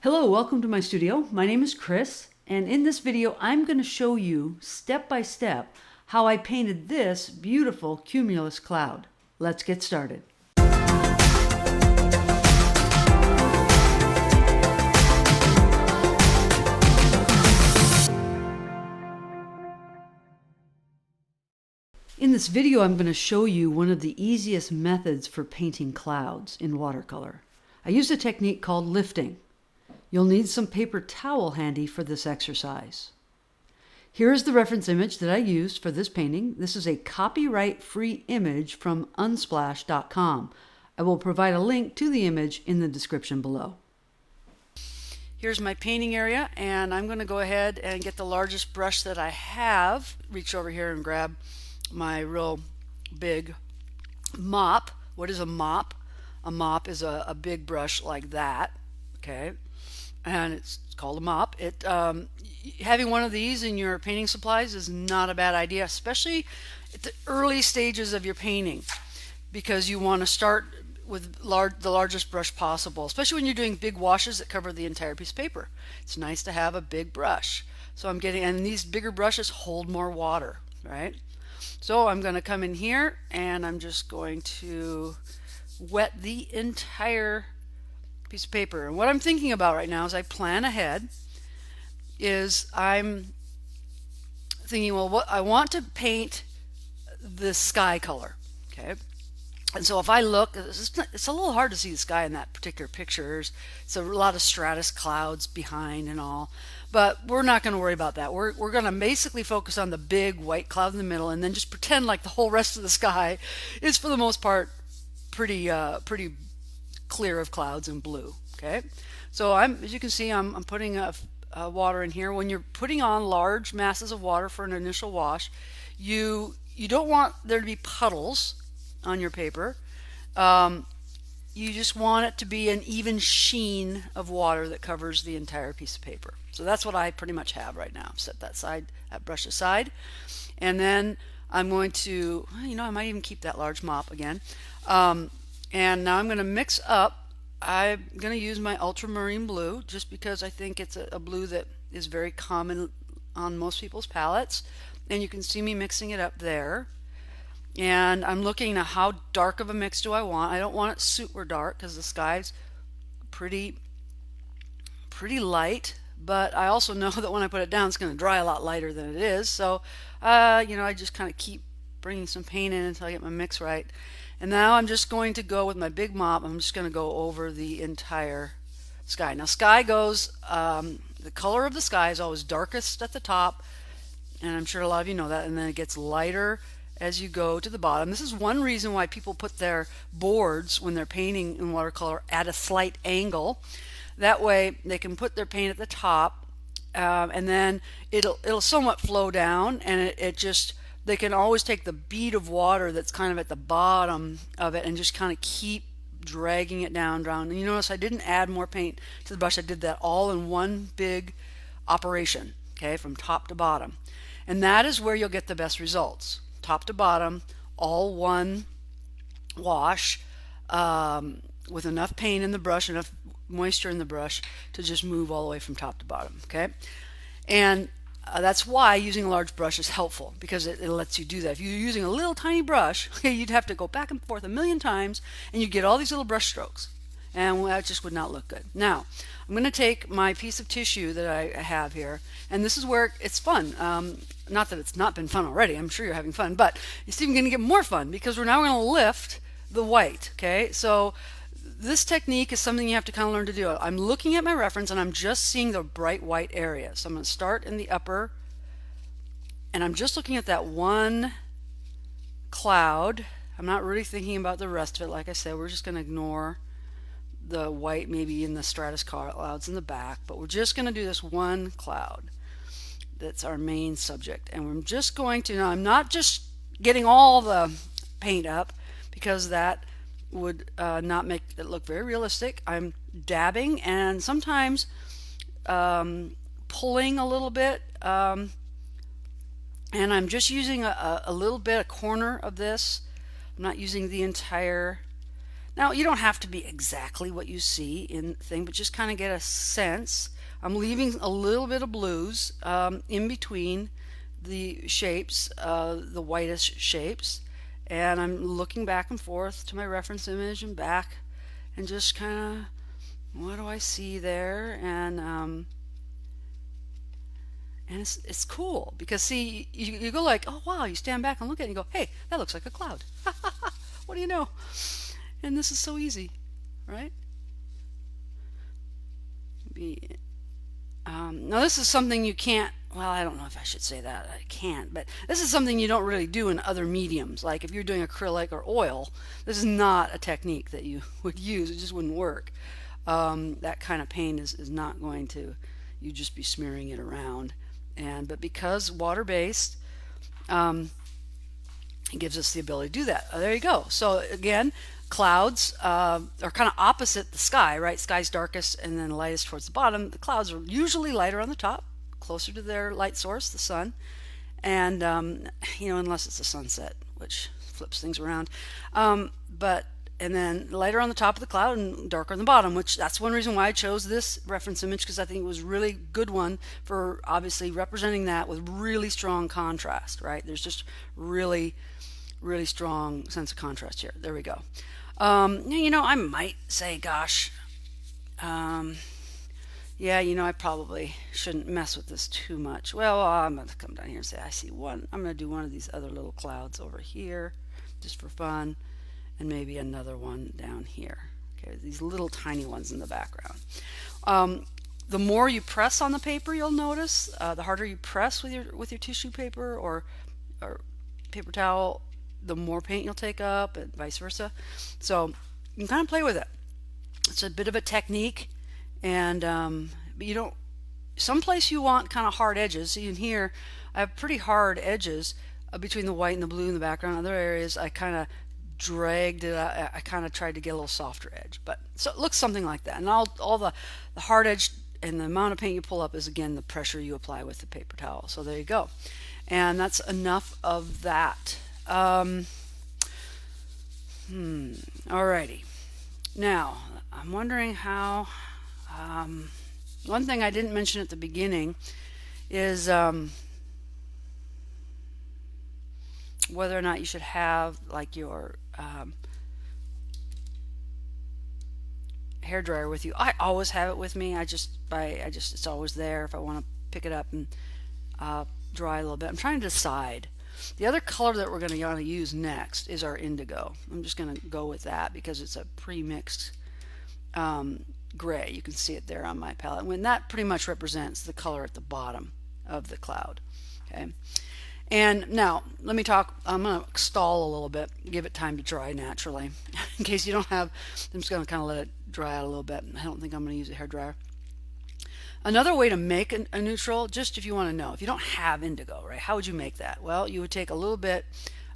Hello, welcome to my studio. My name is Kris, and in this video I'm going to show you step by step how I painted this beautiful cumulus cloud. Let's get started. In this video I'm going to show you one of the easiest methods for painting clouds in watercolor. I use a technique called lifting. You'll need some paper towel handy for this exercise. Here is the reference image that I used for this painting. This is a copyright-free image from unsplash.com. I will provide a link to the image in the description below. Here's my painting area, and I'm going to go ahead and get the largest brush that I have. Reach over here and grab my real big mop. What is a mop? A mop is a big brush like that, okay? And it's called a mop. Having one of these in your painting supplies is not a bad idea, especially at the early stages of your painting, because you want to start with the largest brush possible, especially when you're doing big washes that cover the entire piece of paper. It's nice to have a big brush. So I'm getting, and these bigger brushes hold more water, right? So I'm going to come in here and I'm just going to wet the entire piece of paper. And what I'm thinking about right now as I plan ahead is I'm thinking, well, what I want to paint the sky color, okay? And so if I look, it's a little hard to see the sky in that particular picture. It's a lot of stratus clouds behind and all, but we're not going to worry about that. We're going to basically focus on the big white cloud in the middle and then just pretend like the whole rest of the sky is for the most part pretty clear of clouds and blue. Okay, so as you can see, I'm putting water in here. When you're putting on large masses of water for an initial wash, you don't want there to be puddles on your paper. You just want it to be an even sheen of water that covers the entire piece of paper. So that's what I pretty much have right now. Set that brush aside, and then I'm going to, I might even keep that large mop again. And now I'm going to mix up. I'm going to use my Ultramarine Blue just because I think it's a blue that is very common on most people's palettes. And you can see me mixing it up there. And I'm looking at how dark of a mix do I want. I don't want it super dark because the sky's pretty light. But I also know that when I put it down, it's going to dry a lot lighter than it is. So, I just kind of keep bringing some paint in until I get my mix right. And now I'm just going to go with my big mop. I'm just going to go over the entire sky. Now sky goes, the color of the sky is always darkest at the top, and I'm sure a lot of you know that, and then it gets lighter as you go to the bottom. This is one reason why people put their boards when they're painting in watercolor at a slight angle. That way they can put their paint at the top, and then it'll somewhat flow down, and they can always take the bead of water that's kind of at the bottom of it and just kind of keep dragging it down. And you notice I didn't add more paint to the brush. I did that all in one big operation, okay, from top to bottom. And that is where you'll get the best results. Top to bottom, all one wash, with enough paint in the brush, enough moisture in the brush to just move all the way from top to bottom, okay? And that's why using a large brush is helpful, because it lets you do that. If you're using a little tiny brush, okay, you'd have to go back and forth a million times and you get all these little brush strokes, and that just would not look good. Now I'm going to take my piece of tissue that I have here, and this is where it's fun. Not that it's not been fun already, I'm sure you're having fun, but it's even going to get more fun because we're now going to lift the white. Okay, so this technique is something you have to kind of learn to do. I'm looking at my reference and I'm just seeing the bright white area. So I'm going to start in the upper, and I'm just looking at that one cloud. I'm not really thinking about the rest of it. Like I said, we're just going to ignore the white maybe in the stratus clouds in the back, but we're just going to do this one cloud. That's our main subject, and we're just going to, now I'm not just getting all the paint up because that would not make it look very realistic. I'm dabbing and sometimes pulling a little bit, and I'm just using a little bit, a corner of this. I'm not using the entire Now, you don't have to be exactly what you see in the thing, but just kind of get a sense. I'm leaving a little bit of blues in between the shapes, the whitest shapes, and I'm looking back and forth to my reference image and back, and just kind of, what do I see there? And it's cool because see, you go like, oh wow, you stand back and look at it and you go, hey, that looks like a cloud. What do you know? And this is so easy, right? Now this is something you can't, well, I don't know if I should say that, I can't, but this is something you don't really do in other mediums. Like if you're doing acrylic or oil, this is not a technique that you would use. It just wouldn't work. That kind of paint is not going to, you just be smearing it around. But because water-based, it gives us the ability to do that. There you go. So again, clouds are kind of opposite the sky, right? Sky's darkest and then lightest towards the bottom. The clouds are usually lighter on the top, closer to their light source, the sun. And, unless it's a sunset, which flips things around. And then lighter on the top of the cloud and darker on the bottom, which that's one reason why I chose this reference image, because I think it was a really good one for obviously representing that with really strong contrast, right? There's just really, really strong sense of contrast here. There we go. I might say, gosh, I probably shouldn't mess with this too much. Well, I'm going to come down here and say, I see one. I'm going to do one of these other little clouds over here just for fun. And maybe another one down here. Okay, these little tiny ones in the background. The more you press on the paper, you'll notice, the harder you press with your tissue paper or paper towel, the more paint you'll take up, and vice versa. So you can kind of play with it. It's a bit of a technique, and but you don't. Someplace you want kind of hard edges. See in here, I have pretty hard edges between the white and the blue in the background. Other areas, I kind of dragged it. I kind of tried to get a little softer edge, but so it looks something like that. And all the hard edge and the amount of paint you pull up is again the pressure you apply with the paper towel. So there you go, and that's enough of that. Alrighty. Now I'm wondering how. One thing I didn't mention at the beginning is whether or not you should have like your hair dryer with you. I always have it with me. It's always there if I want to pick it up and dry a little bit. I'm trying to decide. The other color that we're going to use next is our indigo. I'm just going to go with that because it's a pre-mixed gray. You can see it there on my palette. When that pretty much represents the color at the bottom of the cloud. Okay. And now let me talk. I'm going to stall a little bit, give it time to dry naturally. In case you don't have, I'm just going to kind of let it dry out a little bit. I don't think I'm going to use a hair dryer. Another way to make a neutral, just if you want to know, if you don't have indigo, right, how would you make that? Well, you would take a little bit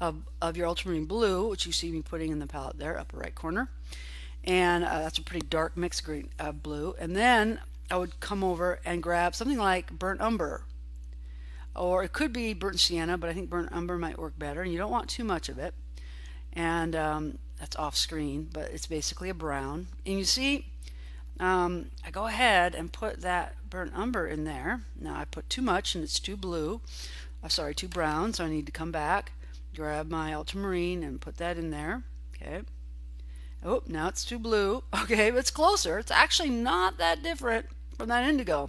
of your ultramarine blue, which you see me putting in the palette there, upper right corner, and that's a pretty dark mixed green blue. And then I would come over and grab something like burnt umber, or it could be burnt sienna, but I think burnt umber might work better, and you don't want too much of it. And that's off screen, but it's basically a brown. And you see, I go ahead and put that burnt umber in there. Now I put too much and it's too blue. Sorry, too brown, so I need to come back, grab my ultramarine and put that in there. Okay. Oh, now it's too blue. Okay, but it's closer. It's actually not that different from that indigo.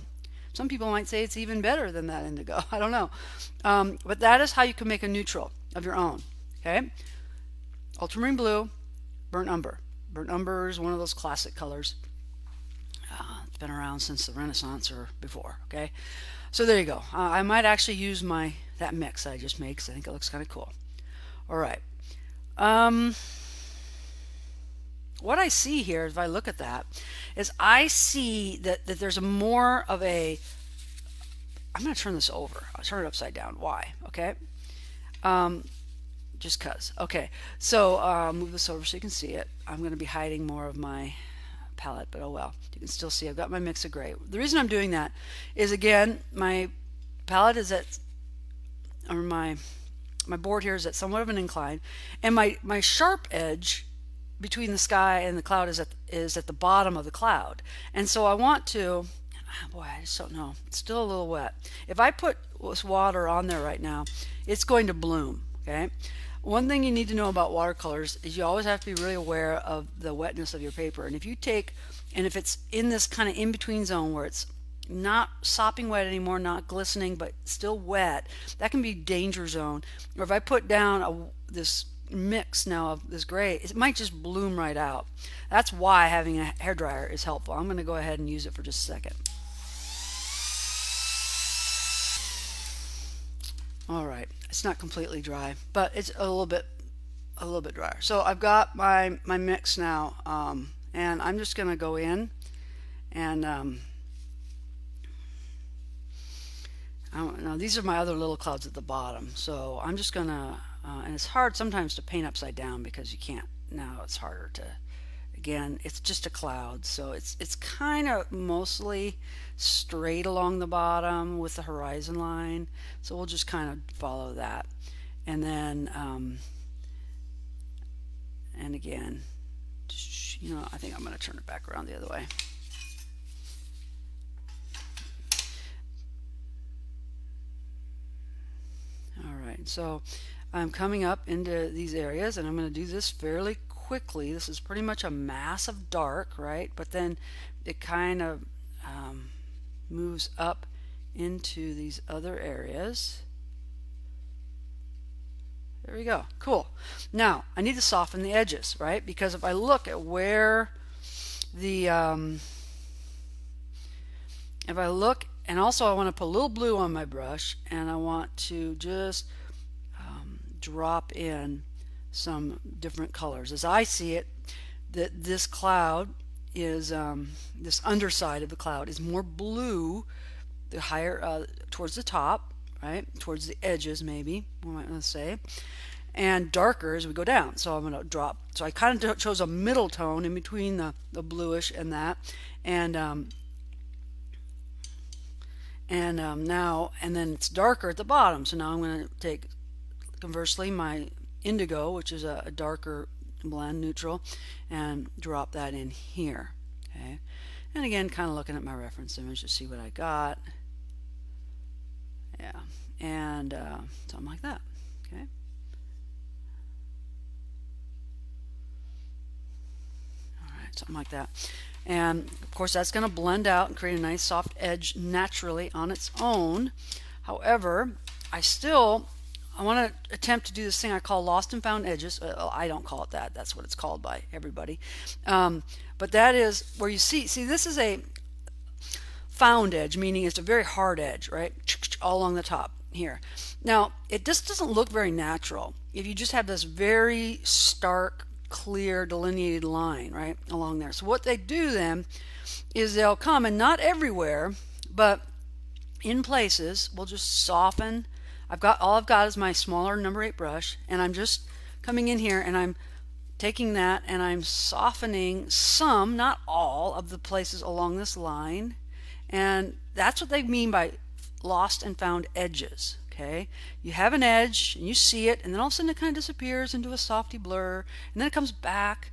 Some people might say it's even better than that indigo. I don't know. But that is how you can make a neutral of your own. Okay. Ultramarine blue, burnt umber. Burnt umber is one of those classic colors. It's been around since the Renaissance or before. Okay, so there you go. I might actually use that mix that I just made because I think it looks kind of cool. All right. What I see here, if I look at that, is I see that there's more of a. I'm going to turn this over. I'll turn it upside down. Why? Okay. Just cause. Okay. So move this over so you can see it. I'm going to be hiding more of my palette, but oh well. You can still see I've got my mix of gray. The reason I'm doing that is, again, my palette is at, or my board here is at somewhat of an incline, and my sharp edge between the sky and the cloud is at the bottom of the cloud. And so I want to, boy, I just don't know. It's still a little wet. If I put this water on there right now, it's going to bloom, okay? One thing you need to know about watercolors is you always have to be really aware of the wetness of your paper. And if you take, and if it's in this kind of in-between zone where it's not sopping wet anymore, not glistening, but still wet, that can be danger zone. Or if I put down this mix now of this gray, it might just bloom right out. That's why having a hairdryer is helpful. I'm going to go ahead and use it for just a second. All right, it's not completely dry, but it's a little bit drier. So I've got my mix now, and I'm just going to go in and now these are my other little clouds at the bottom. So I'm just going to, and it's hard sometimes to paint upside down because you can't. Now it's harder to. Again, it's just a cloud, so it's kind of mostly straight along the bottom with the horizon line. So we'll just kind of follow that, and then and again, you know, I think I'm going to turn it back around the other way. All right, so I'm coming up into these areas, and I'm going to do this fairly quickly. This is pretty much a mass of dark, right? But then it kind of moves up into these other areas. There we go. Cool. Now I need to soften the edges, right? Because if I look at where the if I look, and also I want to put a little blue on my brush, and I want to just drop in some different colors. As I see it, that this cloud is this underside of the cloud is more blue, the higher towards the top, right, towards the edges, maybe we might want to say, and darker as we go down. So I'm going to drop. So I kind of chose a middle tone in between the bluish and that, and now, and then it's darker at the bottom. So now I'm going to take, conversely, my Indigo, which is a darker blend, neutral, and drop that in here. Okay, and again, kind of looking at my reference image to see what I got. Yeah, and something like that. Okay. All right, something like that. And of course, that's going to blend out and create a nice soft edge naturally on its own. However, I want to attempt to do this thing I call lost and found edges. I don't call it that. That's what it's called by everybody. But that is where you see, this is a found edge, meaning it's a very hard edge, right? All along the top here. Now, it just doesn't look very natural if you just have this very stark, clear, delineated line, right, along there. So what they do then is they'll come, and not everywhere, but in places, we'll just soften. All I've got is my smaller number 8 brush, and I'm just coming in here and I'm taking that and I'm softening some, not all, of the places along this line. And that's what they mean by lost and found edges. Okay, you have an edge and you see it, and then all of a sudden it kind of disappears into a softy blur, and then it comes back,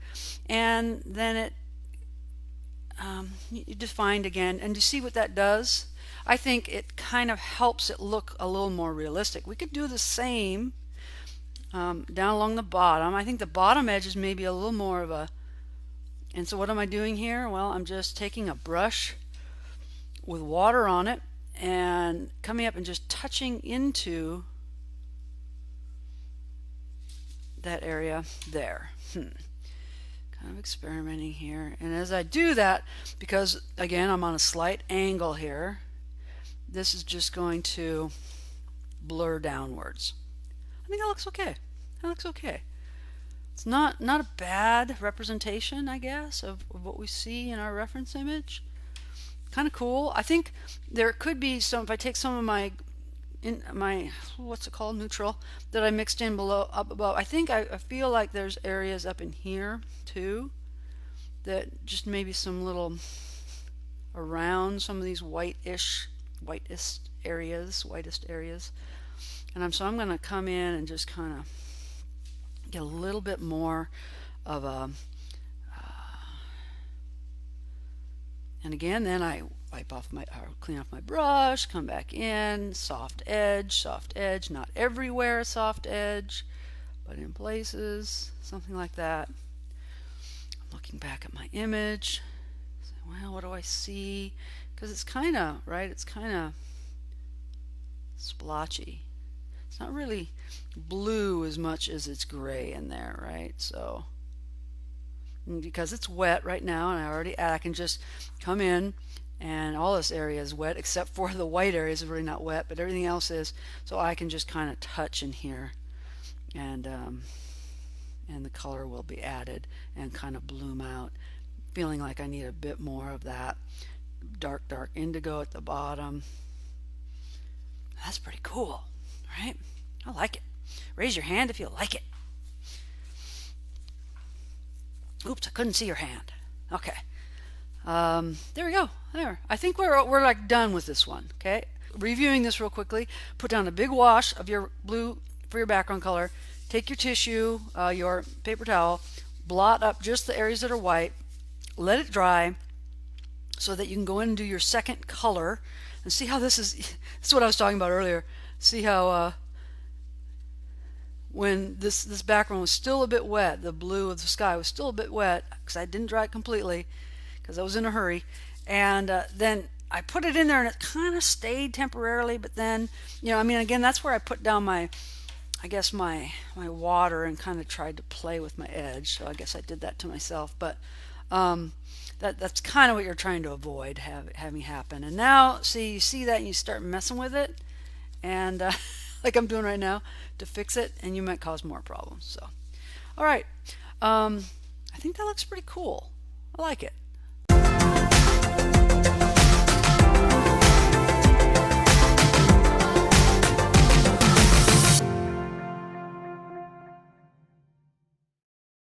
and then it you define again, and you see what that does. I think it kind of helps it look a little more realistic. We could do the same down along the bottom. I think the bottom edge is maybe a little more of a, and so what am I doing here? Well, I'm just taking a brush with water on it and coming up and just touching into that area there. Kind of experimenting here. And as I do that, because again I'm on a slight angle here, this is just going to blur downwards. I think that looks okay. That looks okay. It's not a bad representation, I guess, of what we see in our reference image. Kind of cool. I think there could be some, if I take some of my what's it called, neutral, that I mixed in below, up above, I think I feel like there's areas up in here too that just maybe some little around some of these whitest areas, and so I'm going to come in and just kind of get a little bit more of a And again, then I wipe off my, or clean off my brush, come back in, soft edge, not everywhere a soft edge, but in places, something like that. I'm looking back at my image, say, well, what do I see? Because it's kind of, right, it's kind of splotchy. It's not really blue as much as it's gray in there, right? So, because it's wet right now, and I can just come in, and all this area is wet except for the white area is really not wet, but everything else is. So I can just kind of touch in here, and the color will be added and kind of bloom out, feeling like I need a bit more of that dark indigo at the bottom. That's pretty cool, right? I like it. Raise your hand if you like it. Oops, I couldn't see your hand. Okay. There we go. There. I think we're like done with this one. Okay. Reviewing this real quickly. Put down a big wash of your blue for your background color. Take your tissue, your paper towel, blot up just the areas that are white. Let it dry so that you can go in and do your second color and see how this is. This is what I was talking about earlier. See how when this background was still a bit wet, the blue of the sky was still a bit wet because I didn't dry it completely because I was in a hurry, and then I put it in there and it kind of stayed temporarily, but then, you know, I mean, again, that's where I put down my, I guess my water and kind of tried to play with my edge, so I guess I did that to myself, but that's kind of what you're trying to avoid having happen. And now, see, you see that and you start messing with it, and like I'm doing right now, to fix it, and you might cause more problems. So, all right, I think that looks pretty cool. I like it.